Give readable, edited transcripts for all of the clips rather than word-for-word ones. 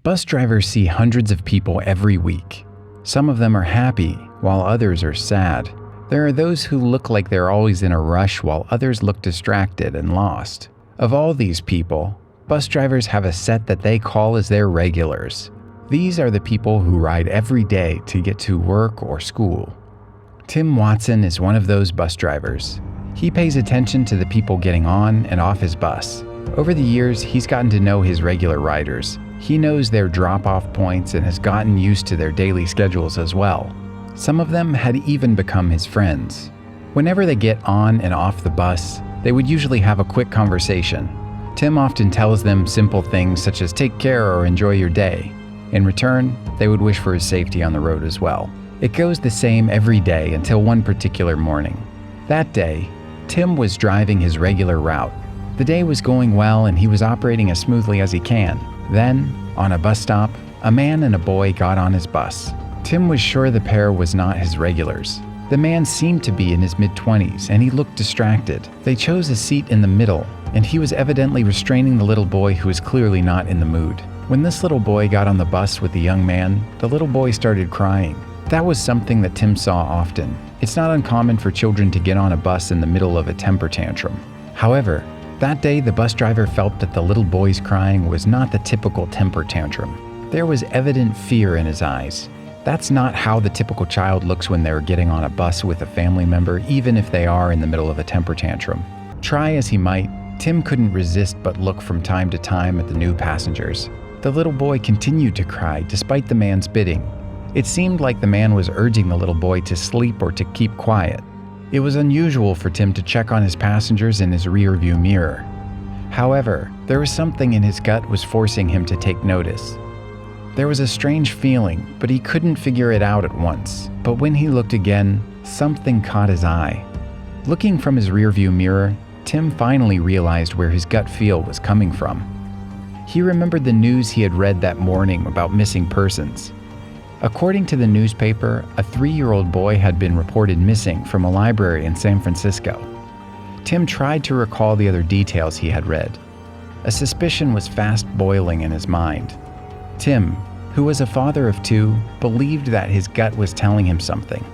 Bus drivers see hundreds of people every week. Some of them are happy, while others are sad. There are those who look like they're always in a rush, while others look distracted and lost. Of all these people, bus drivers have a set that they call as their regulars. These are the people who ride every day to get to work or school. Tim Watson is one of those bus drivers. He pays attention to the people getting on and off his bus. Over the years, he's gotten to know his regular riders. He knows their drop-off points and has gotten used to their daily schedules as well. Some of them had even become his friends. Whenever they get on and off the bus, they would usually have a quick conversation. Tim often tells them simple things such as take care or enjoy your day. In return, they would wish for his safety on the road as well. It goes the same every day until one particular morning. That day, Tim was driving his regular route. The day was going well and he was operating as smoothly as he can. Then, on a bus stop, a man and a boy got on his bus. Tim was sure the pair was not his regulars. The man seemed to be in his mid-20s and he looked distracted. They chose a seat in the middle, and he was evidently restraining the little boy who was clearly not in the mood. When this little boy got on the bus with the young man, the little boy started crying. That was something that Tim saw often. It's not uncommon for children to get on a bus in the middle of a temper tantrum. However, that day the bus driver felt that the little boy's crying was not the typical temper tantrum. There was evident fear in his eyes. That's not how the typical child looks when they're getting on a bus with a family member, even if they are in the middle of a temper tantrum. Try as he might, Tim couldn't resist but look from time to time at the new passengers. The little boy continued to cry despite the man's bidding. It seemed like the man was urging the little boy to sleep or to keep quiet. It was unusual for Tim to check on his passengers in his rearview mirror. However, there was something in his gut was forcing him to take notice. There was a strange feeling, but he couldn't figure it out at once. But when he looked again, something caught his eye. Looking from his rearview mirror, Tim finally realized where his gut feel was coming from. He remembered the news he had read that morning about missing persons. According to the newspaper, a 3-year-old boy had been reported missing from a library in San Francisco. Tim tried to recall the other details he had read. A suspicion was fast boiling in his mind. Tim, who was a father of 2, believed that his gut was telling him something.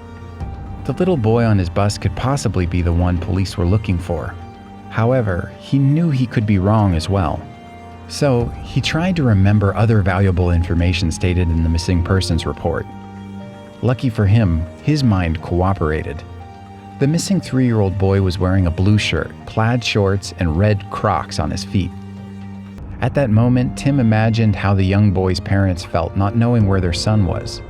The little boy on his bus could possibly be the one police were looking for. However, he knew he could be wrong as well. So, he tried to remember other valuable information stated in the missing persons report. Lucky for him, his mind cooperated. The missing 3-year-old boy was wearing a blue shirt, plaid shorts, and red Crocs on his feet. At that moment, Tim imagined how the young boy's parents felt not knowing where their son was.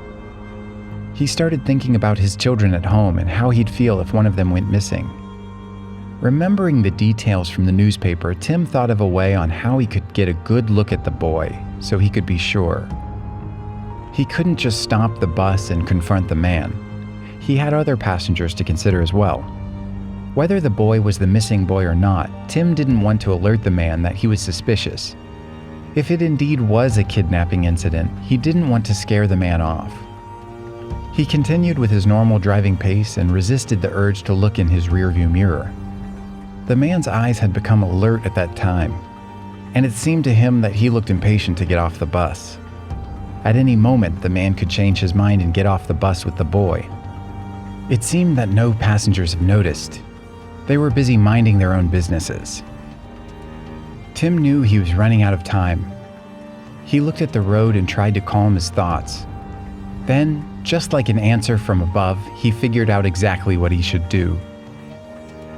He started thinking about his children at home and how he'd feel if one of them went missing. Remembering the details from the newspaper, Tim thought of a way on how he could get a good look at the boy so he could be sure. He couldn't just stop the bus and confront the man. He had other passengers to consider as well. Whether the boy was the missing boy or not, Tim didn't want to alert the man that he was suspicious. If it indeed was a kidnapping incident, he didn't want to scare the man off. He continued with his normal driving pace and resisted the urge to look in his rearview mirror. The man's eyes had become alert at that time, and it seemed to him that he looked impatient to get off the bus. At any moment, the man could change his mind and get off the bus with the boy. It seemed that no passengers have noticed. They were busy minding their own businesses. Tim knew he was running out of time. He looked at the road and tried to calm his thoughts. Then, just like an answer from above, he figured out exactly what he should do.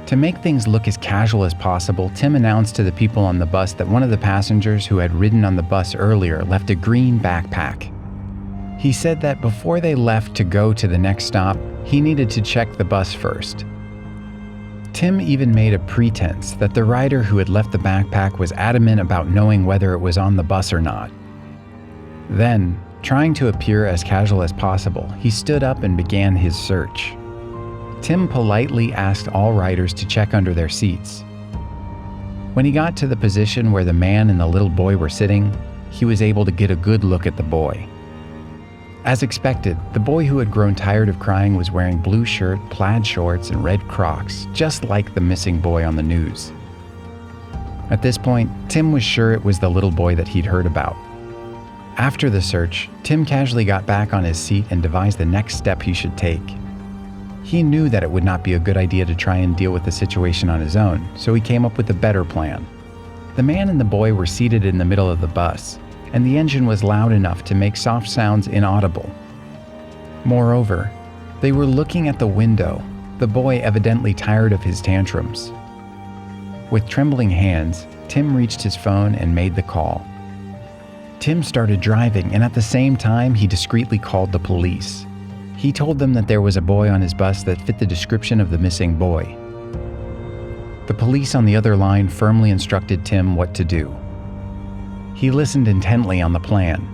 To make things look as casual as possible, Tim announced to the people on the bus that one of the passengers who had ridden on the bus earlier left a green backpack. He said that before they left to go to the next stop, he needed to check the bus first. Tim even made a pretense that the rider who had left the backpack was adamant about knowing whether it was on the bus or not. Then, trying to appear as casual as possible, he stood up and began his search. Tim politely asked all riders to check under their seats. When he got to the position where the man and the little boy were sitting, he was able to get a good look at the boy. As expected, the boy who had grown tired of crying was wearing blue shirt, plaid shorts, and red Crocs, just like the missing boy on the news. At this point, Tim was sure it was the little boy that he'd heard about. After the search, Tim casually got back on his seat and devised the next step he should take. He knew that it would not be a good idea to try and deal with the situation on his own, so he came up with a better plan. The man and the boy were seated in the middle of the bus, and the engine was loud enough to make soft sounds inaudible. Moreover, they were looking at the window, the boy evidently tired of his tantrums. With trembling hands, Tim reached his phone and made the call. Tim started driving, and at the same time, he discreetly called the police. He told them that there was a boy on his bus that fit the description of the missing boy. The police on the other line firmly instructed Tim what to do. He listened intently on the plan.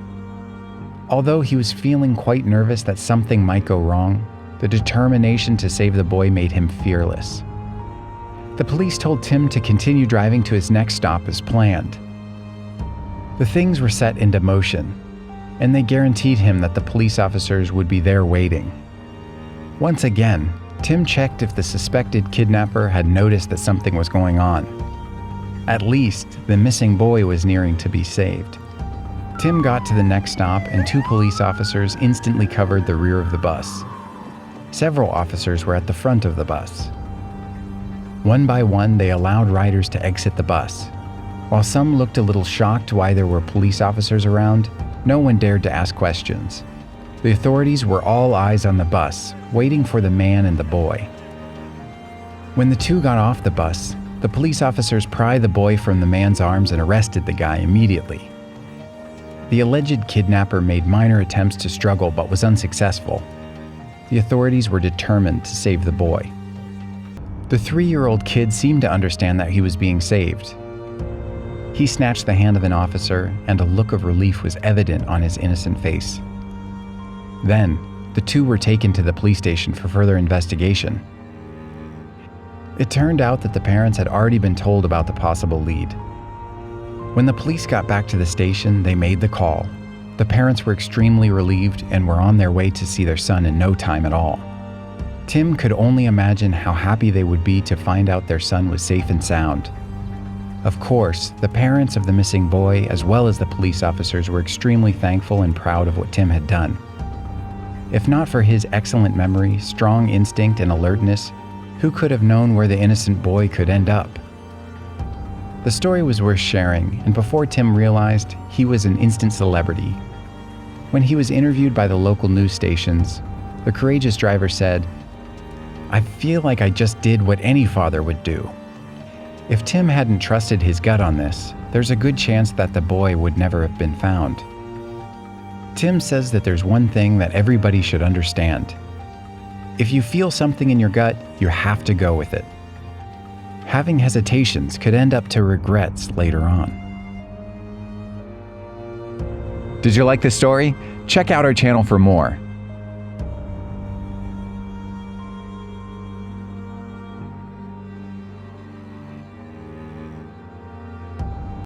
Although he was feeling quite nervous that something might go wrong, the determination to save the boy made him fearless. The police told Tim to continue driving to his next stop as planned. The things were set into motion, and they guaranteed him that the police officers would be there waiting. Once again, Tim checked if the suspected kidnapper had noticed that something was going on. At least, the missing boy was nearing to be saved. Tim got to the next stop, and 2 police officers instantly covered the rear of the bus. Several officers were at the front of the bus. One by one, they allowed riders to exit the bus. While some looked a little shocked why there were police officers around, no one dared to ask questions. The authorities were all eyes on the bus, waiting for the man and the boy. When the 2 got off the bus, the police officers pried the boy from the man's arms and arrested the guy immediately. The alleged kidnapper made minor attempts to struggle but was unsuccessful. The authorities were determined to save the boy. The 3-year-old kid seemed to understand that he was being saved. He snatched the hand of an officer, and a look of relief was evident on his innocent face. Then, the 2 were taken to the police station for further investigation. It turned out that the parents had already been told about the possible lead. When the police got back to the station, they made the call. The parents were extremely relieved and were on their way to see their son in no time at all. Tim could only imagine how happy they would be to find out their son was safe and sound. Of course, the parents of the missing boy, as well as the police officers, were extremely thankful and proud of what Tim had done. If not for his excellent memory, strong instinct, and alertness, who could have known where the innocent boy could end up? The story was worth sharing, and before Tim realized, he was an instant celebrity. When he was interviewed by the local news stations, the courageous driver said, "I feel like I just did what any father would do." If Tim hadn't trusted his gut on this, there's a good chance that the boy would never have been found. Tim says that there's one thing that everybody should understand. If you feel something in your gut, you have to go with it. Having hesitations could end up to regrets later on. Did you like this story? Check out our channel for more.